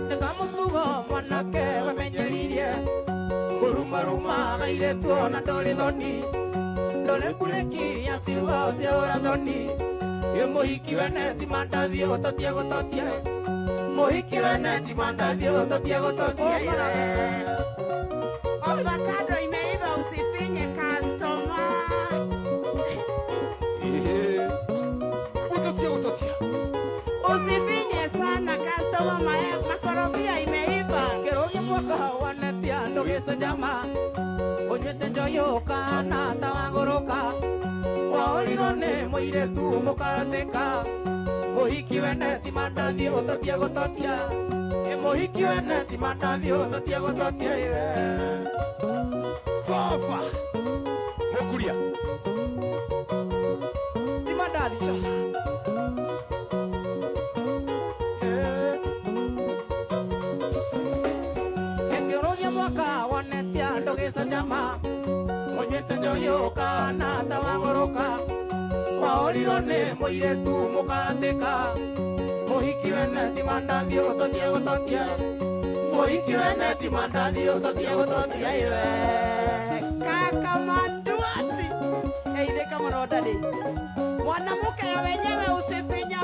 nikamutugo mwanake wamenyeririe kurumaruma gairetu ona ndori thoni ndore kuleki yasiuga uciaura thoni muhiki weneti mandathi utotie gutotie muhiki weneti mandathi utotie gutotie avocado imeiva usifinye customer usifinye sana customer makorobia imeiva kerogi mwaka wanetia ndogeso jama onywete njoyoka na tawagoroka waoriro nĩ mũiretu mũkaratĩka mũhiki weneti mandathi ũtotie gũtotia mũhiki weneti mandathi ũtotie gũtotia baba mũkuria ti mandathi kerogi mwaka wanetia ndogeso jama onywete njoyoka na tawagoroka waoriro nĩ mũiretu mũkaratĩka mũhiki weneti mandathi ũtotie gũtotia mũhiki weneti mandathi ũtotie gũtotia iwe kaka manduati eitheka mũno ndari mwanamke wenyewe usifinye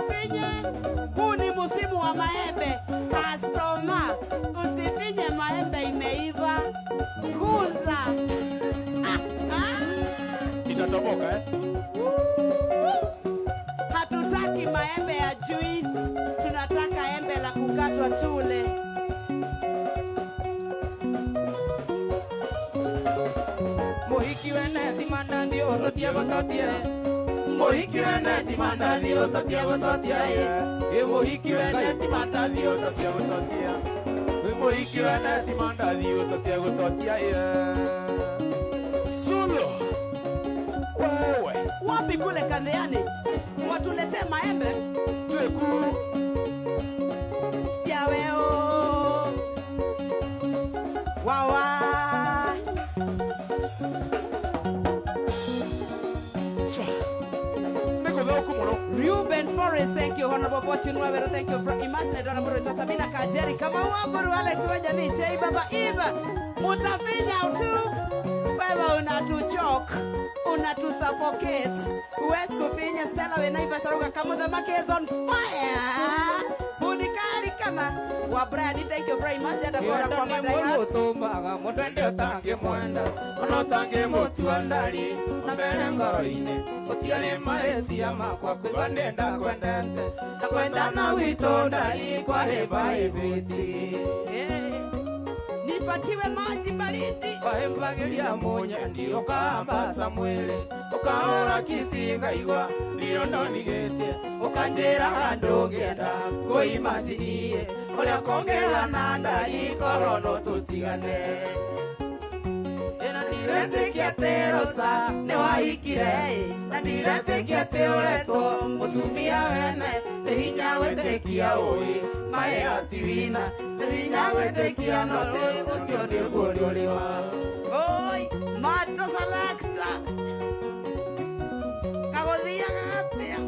huu ni msimu wa maembe customer usifinye maembe imeiva kuza itatoboka hatutaki maembe ya juice tunataka embe la kukatwa tule mũhiki weneti mandathi ũtotie gũtotie mũhiki weneti mandathi ũtotie gũtotia mũhiki weneti mandathi ũtotie gũtotia mũhiki weneti mandathi ũtotie gũtotia solo wewe wapi kule Kadhiani watuletee maembe twekuru yaweo wawa Ruben Forrest, thank you. Honorable Fortune Wabero, thank you. Imagine Dona Murito, Sabina Kajeri, kama waburu Alex Wajami, J Baba Eva, mutafinya tu, wewe unatuchok, unatusuffocate, huwezi kufinya Stella Wenaiva Saruga, kama the market is on fire, unikari Turkana wa Brian, thank you very much. Atakuwa kwa madai hatu tumbaga mutende utange mwenda ono tange mutuandari na mbere ngoro-ine utiari maetia makwa kwigwa ndenda kwendete na kwendana witũ ndari kwarĩmba ĩbĩti nipatiwe maji baridi wahembagĩria mũnyendi ũkambata mwĩrĩ ũkahora kisinga igwa ndio ndonigĩtie ũkanjĩra ndũngĩenda kũimanjirie ũrĩa kũngĩhana ndari korwo no tũtigane ĩno ndiretĩkia atĩ Rosa nĩ wahikire na ndiretĩkia atĩ ũretwo mũtumia wene nĩ hinya gwĩtĩkia ũĩ maĩ atiwina nĩ hinya gwĩtĩkia notĩ ũcio nĩguo rĩũrĩ wa oi mato salakta kagothiaga atĩa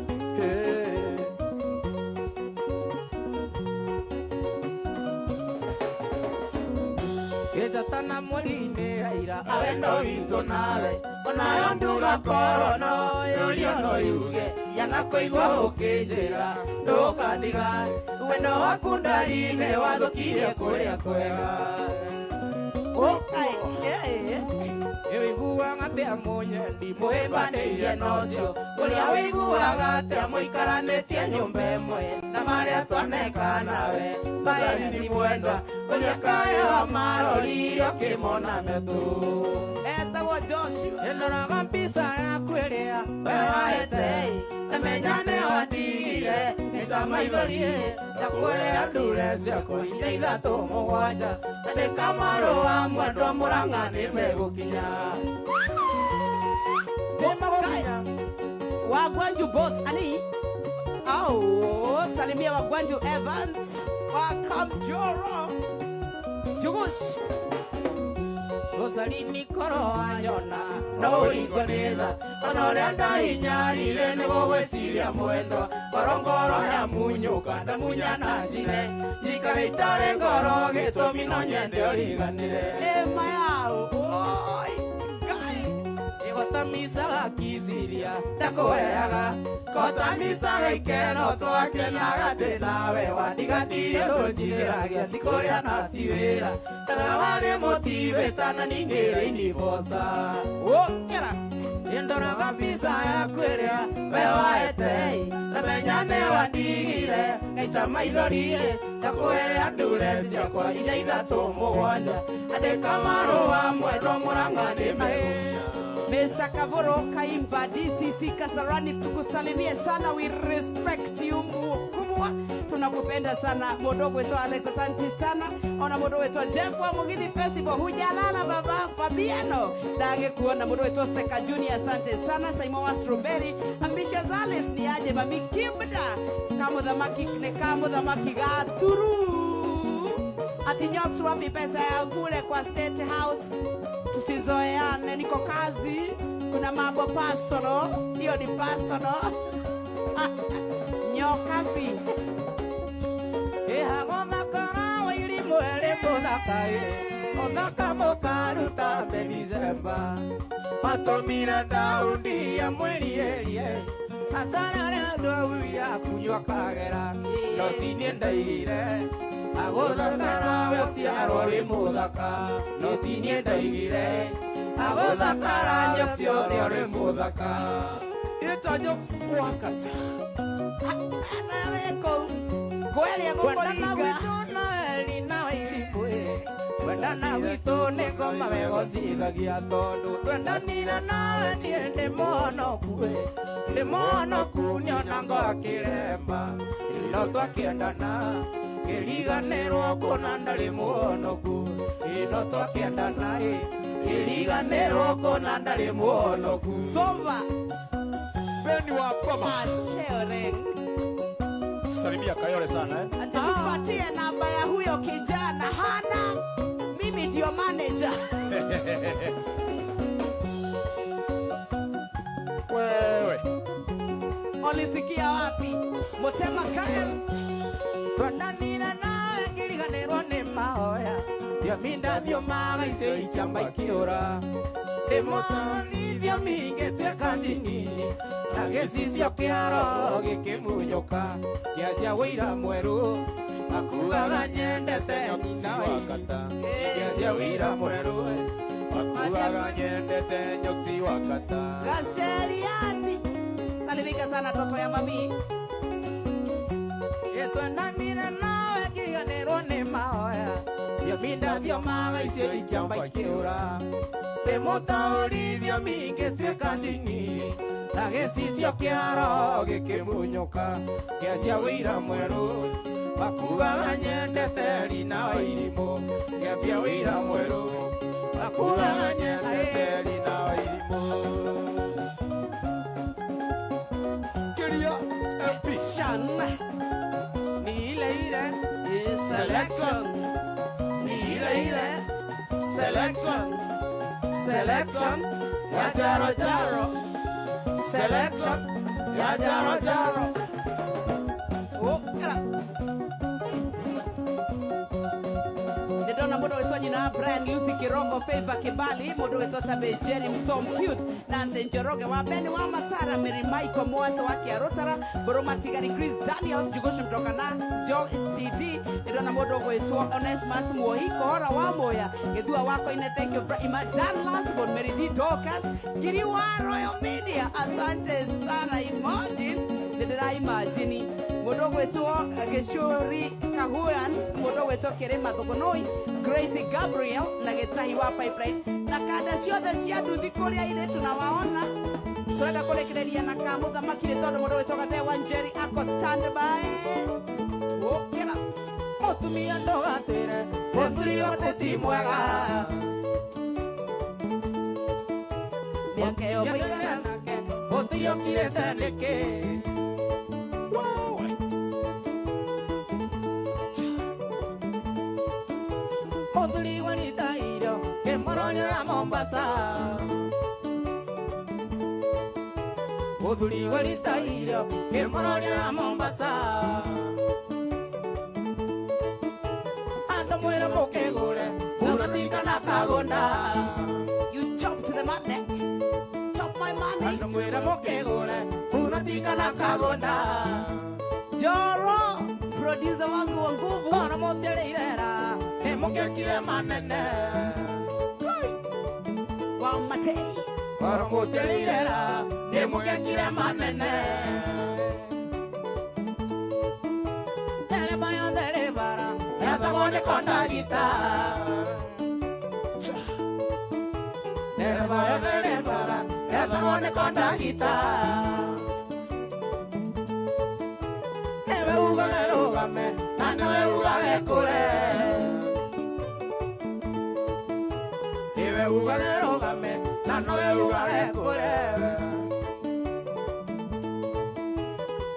Ĩjatana mweri-inĩ aira awendo witũ nawe onayo ndugakorwo no yũrio no yuge yana kũigua ũkĩnjĩra ndũkandiga wendo waku ndari-inĩ wathũkirie kũrĩa kwega Wĩiguaga atĩa mũnyendi mwĩbanĩirie nocio ũrĩa wĩiguaga atĩa mũikaranĩtie nyũmba ĩmwe na marĩa twaneka nawe Brian mwendwa ũrĩa kaĩwa marorire ũkĩmona metũ etagwo Joshua ĩndoraga mbica yaku ĩrĩa we wahete namenya nĩ wandigire nĩ ta maithori ndakuoya ndure ciakwa iria ithatũ mũgwanja andĩka marũa mwendwa Mũrang'a nĩ megũkinya Wagwanju boss ani salimia Wagwanju Evans wakamjoro Jugush Rosalini koro anyona no ũringwo nĩ tha ona ũrĩa ndahinyarire nĩ gũgwĩciria mwendwa ngorongoro yamunyũka ndamunya na njine njikare itarĩ ngoro gĩtũmi no nyende ũriganĩre ema yao oi gai igotamicaga kiciria ndakũheaga kotamicaga ikeno twakenaga atĩ nawe wandiganire ndũnjigĩragia ti kũrĩa na ti wĩra kana warĩ mũtibĩta na ningĩ rĩiniboca wokera Ndoraga mbica yaku ĩrĩa we wahete namenya nĩ wandigire ngaita maithori ndakũhea ndure ciakwa iria ithatũ mũgwanja andĩka marũa mwendwa Mũrang'a nĩ megũkinya Mr. Kavoro Kaimba DCC Kasarani tukusalimie sana, we respect you mkubwa, tunakupenda sana. Modogo wetu Alex asante sana. Ona modogo wetu Jeff wa Mugithi Festival hujalala baba Fabiano dage kuona modogo wetu Seka Junior asante sana. Saimo wa Strawberry Ambitious Alice ni aje mami Kibda kamo dhamaki gaturu ati Nyox wapi pesa ya kule kwa State House. Tusizoeane, niko kazi, kuna mambo personal, hiyo ni personal. Nyokapi Ehagona kara wa ilimu elemo na kae Onaka mokaruta mbebizemba Matomira daundi ya mweli elie Asana lendo uya kunywa kagera Notini ndaire Agoda kara wa siaro limudaka Notini ndaire Agoda kara nyosio siaro limudaka Ita nyoks wakata Anaweko Kweli Kwendana wito na eli na ilipwe Kwendana wito nego mawego sithagia tondu Twendanira nawe niende mono kue Ndi mono kunyona ngoa kiremba Ino twakiendana Kiriganirwo kuna ndari muono ku Ino twakiendana Kiriganirwo kuna ndari muono ku Sova Beni wa Pama. Masheoreng Salimia Kayole sana Tupatie namba ya huyo kijana. Hana, mimi ndio manager. Wewe. Olisikia wapi? Motema Kyle. Twandanira nawe ngiriganirwo nĩ mahoya Thiominda thiomaga icio ikiamba ikiũra Ndĩmonithio mingĩtuĩka njini Na gĩcicio kĩaro gĩkĩmunyũka Kĩanjia wĩira mwerũ akugaga nyendete nyoki wakata ngetia wira mweru akugaga nyendete nyoki wakata Gasheriani salimika sana toto ya mami etwendanire nawe kiriganirwo nĩ mahoya thiominda thiomaga icio ikiamba ikĩũra ndĩmũtaũri thiomi ingĩtuĩka ndini na gĩcicio kĩaro gĩkĩmunyũka ngĩanjia wĩira mwerũ akugaga nyendete rina wa irimũ ngĩanjia wĩira mwerũ akugaga nyendete rina wa irimũ kĩria Shan is selection selection ya jaro jaro selection ya jaro jaro oh Ndona modo wetu nyina Brian Lucy Kirongo Favor Kibali modo wetu sabe Jerry Msom Cute Nancy Njoroge wa Beni wa Matara Mary Michael Mwasa wa Kiarotara Boroma Tigani Chris Daniels Jugoshi mtoka na Joe SDD Ndona modo wetu Onesmus Muhiko hora wa moya Gedua wako ine thank you Ima Dan Lastborn Mary D Dokas Kiriwa Royal Media asante sana imagine Ndera imagine modo wetu Geshuri Kahuan modo wetu Kerema Thogonoi Gracie Gabriel na Getahi wa Pipeline na kada ciothe cia nduthi kuria ire tunawaona twenda kurekereria na kamuthamakire tondu mundu witoga te Wanjeri ako standby okera mutumia ndogatwire muthuri wote ti mwega miaka yo maigana nake gutiri okirete niki muthuri wanita irio kĩmoronya ya Mombasa muthuri wanita irio kĩmoronya ya Mombasa andũ mwĩre mũkĩgũre unatika na kagonda you chop to the money chop my money andũ mwĩre mũkĩgũre unatika na kagonda Joro producer wangu wa nguvu Kona mũtĩrĩirera nĩ mũgĩkire manene wa Matei Kona mũtĩrĩirera nĩ mũgĩkire manene Tereba ya terebara yatagwo nĩ kondagita Tereba ya terebara yatagwo nĩ kondagita Newe ugage rũgame na newe ugage kũre Newe ugage rũgame na newe ugage kũre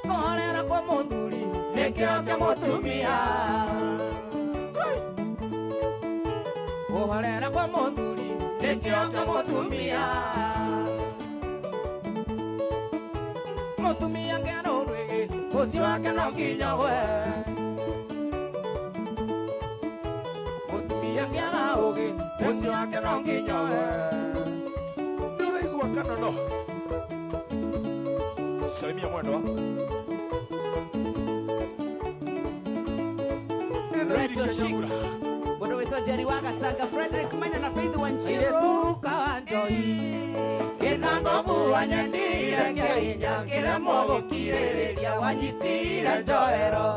Kũhorera kwa mũthuri nĩkĩo kĩa mũtumia Kũhorera kwa mũthuri nĩkĩo kĩa mũtumia Mũtumia ngĩana ũrwĩgĩ ũcio wake no nginya we Mũtumia ngĩana ũgĩ ũcio wake no nginya we Ndĩraigua kanono Salimia mwendwa Reto Chic mundu witwa Jerry wa Gatanga Frederick Maina na Faith Wanjiro Iretuka wanjoi Ina ngovu wanyendire ngĩhinya kĩremwo gũkirĩrĩria wanyitire njoero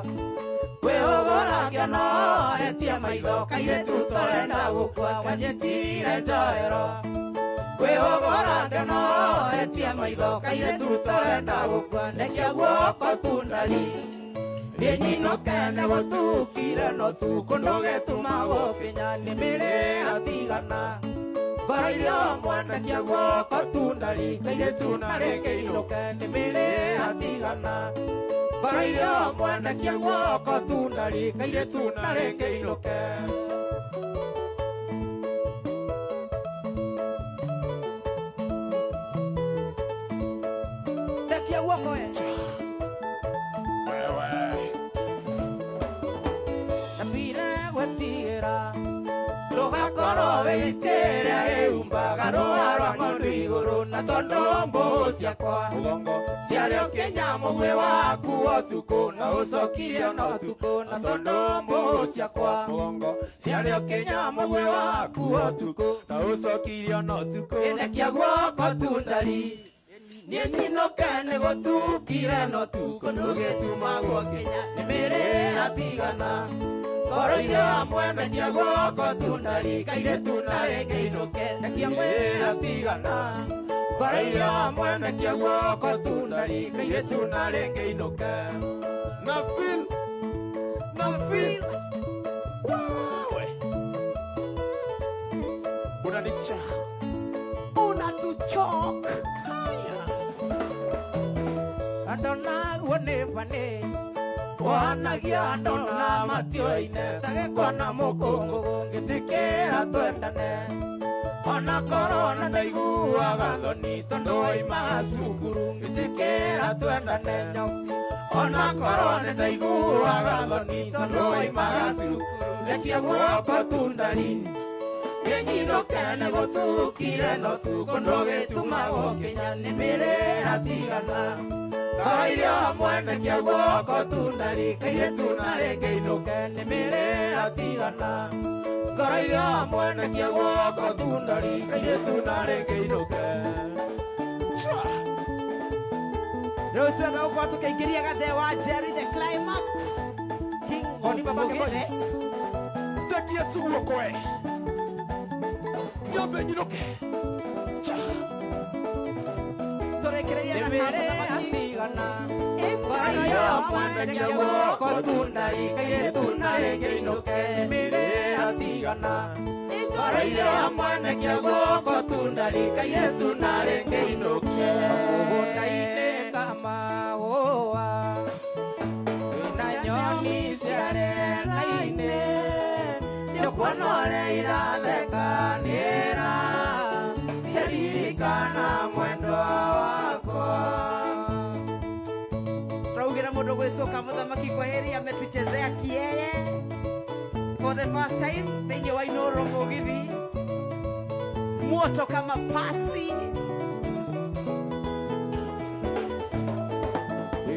Kwĩhũgũra ngĩona etia maitho kairĩtu tũrenda gũkua wanyitire njoero Kwĩhũgũra ngĩona etia maitho kairĩtu tũrenda gũkua nĩkĩo guoko tundari Rĩnyinũke nĩ gũtukire no tu kũndũ gĩtumagwo kinya nĩ mĩrĩ atigana Ngoro irio mwandekia guoko tundari kairĩtu na rĩngĩ inũke nĩ mĩrĩ atigana Ngoro irio mwandekia guoko tundari kairĩtu na rĩngĩ inũke Ndekia guoko we Ndambire gwĩtigĩra ndũgakorwo wĩitĩrĩa ĩumbaga karũa rwa ng'ondu igũrũ na tondũ mbũũ ciakwa ciarĩ ũkĩnya mũgwĩ waku ũtukũ na ũcokirie na ũtukũ na tondũ mbũũ ciakwa ciarĩ ũkĩnya mũgwĩ waku ũtukũ na ũcokirie na ũtukũ ĩnekia guoko tundari niĩ nyinũke nĩ gũtukire no tukũ ndũgĩtumagwo Kenya nĩ mĩrĩ atigana ngoro-inĩ hamwe mekia guoko tundari kairĩtu na rĩngĩ inũke nekia mĩrĩ atigana ngoro-inĩ hamwe mekia guoko tundari kairĩtu na rĩngĩ inũke na feel wawe unanicha unatuchok andonaguo nĩ bane wanagia andona matioine tagĩkwana mũkũngũgũ ngĩtĩkĩra twendane ona korona ndaiguaga thoni tondũ oimaga cukuru ngĩtĩkĩra twendane nyoksi ona korona ndaiguaga thoni tondũ oimaga cukuru rekia guoko tundari Nyinũke nĩ gũtukire no tukũ ndũgĩtumagwo Kenya nĩ mĩrĩ atigana ngoro-inĩ hamwe mekia guoko tundari kairĩtu na rĩngĩ inũke nĩ mĩrĩ atigana ngoro-inĩ hamwe mekia guoko tundari kairĩtu na rĩngĩ inũke rĩu twenda gũkorwo tũkĩingĩria gathe wa Jerry the Climax King of Bugere tekie tuguokwe Nyambe nyinũke tũrĩkĩrĩria na mĩrĩ atigana ngoro-inĩ hamwe mekia guoko tundari kairĩtu na rĩngĩ inũke nĩ mĩrĩ atigana ngoro-inĩ hamwe mekia guoko tundari kairĩtu na rĩngĩ inũke mũgũnda-inĩ kamahũa wĩna nyoni ciarera-inĩ nĩũkuona ũrĩa irathekanĩra ciaririkana mwendwa wakwa tũraugĩra mũndũ gwĩtũka mũthamaki kwaheri ametuchezea kieye for the first time thĩinĩ wa Inooro Mũgithi moto kama pasi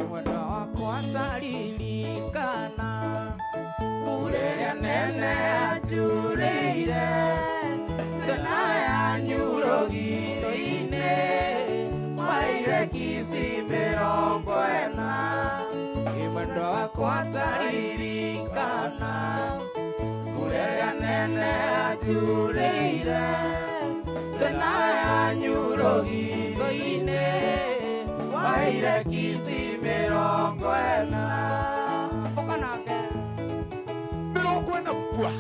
mwendwa wakwa taririkana urĩrĩa nene anjurĩire tena yanyurũgiro-inĩ waire kisi 40 mwendwa wakwa taririkana urĩrĩa nene anjurĩire tena yanyurũgiro-inĩ waire kisi 40 mĩrongo ĩna bua